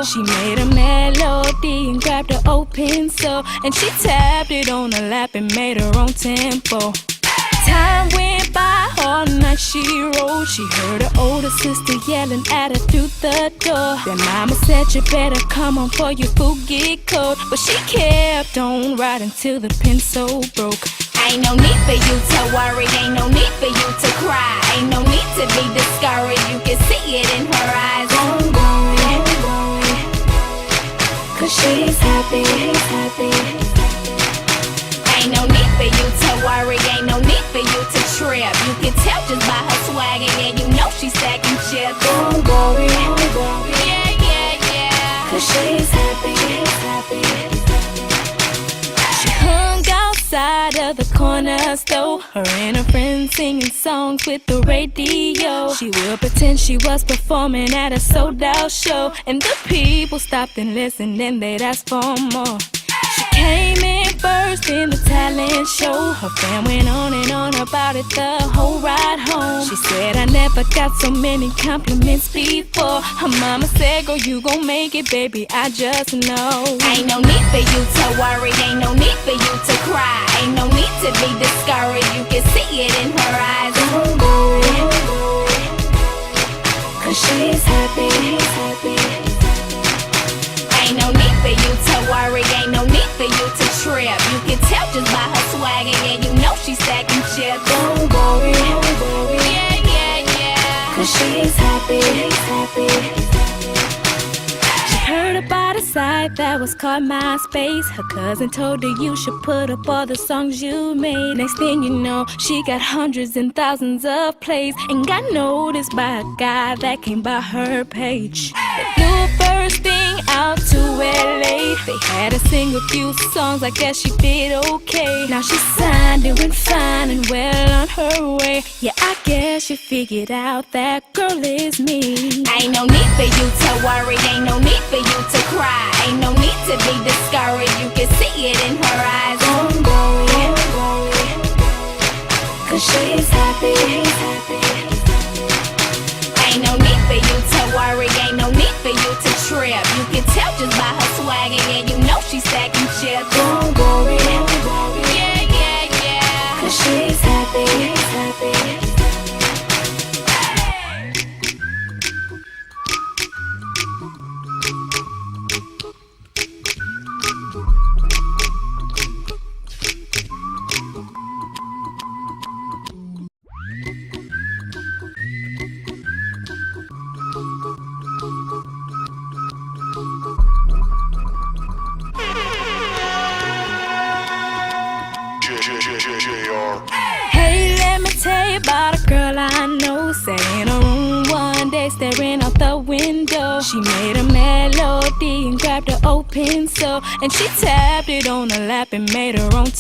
She made a melody and grabbed her old pencil, and she tapped it on her lap and made her own tempo. Time went by, all night she wrote. She heard her older sister yelling at her through the door. Then mama said you better come on for your food get cold. But she kept on writing till the pencil broke. Ain't no need for you to worry, ain't no need for you to cry. Ain't no need to be discouraged, you can see it in her eyes. Don't worry, cause she's happy, Ain't no need for you to worry, ain't no need for you to trip. You can tell just by her swag, and you know she's stacking chips. Don't worry, yeah. cause she's happy. She hung outside of the corner store, her and her friends singing songs with the radio. She would pretend she was performing at a sold-out show, and the people stopped and listened and they'd ask for more. She came in first in the talent show. Her fan went on and on about it the whole ride home. She said, I never got so many compliments before. Her mama said, girl, you gon' make it, baby, I just know. Ain't no need for you to worry, ain't no need for you to cry. Ain't no need to be discouraged, you can see it in her eyes. Don't worry, cause she's happy. Ain't no need for you to worry, ain't no need for you to trip. You can tell just by her swag, and you know she's stacking chips. Don't worry, yeah. cause she's happy. She heard about a site that was called MySpace. Her cousin told her you should put up all the songs you made. Next thing you know, she got hundreds and thousands of plays, and got noticed by a guy that came by her page. They flew her first thing out to LA. They had her sing a few songs, I guess she did okay. Now she's signed, doing fine and well on her way. Yeah, I guess she figured out that girl is me. Ain't no need for you to worry, ain't no need for you to cry. Ain't no need to be discouraged, you can see it in her eyes. Don't worry, cause she's happy. Ain't no need for you to worry, ain't no need for you to trip. You can tell just by her swag, and you know she's stacking chips. Don't worry, yeah. cause she's happy. Hey, let me tell you about a girl I know. Sat in a room one day staring out the window. She made a melody and grabbed her old pencil, and she tapped it on her lap and made her own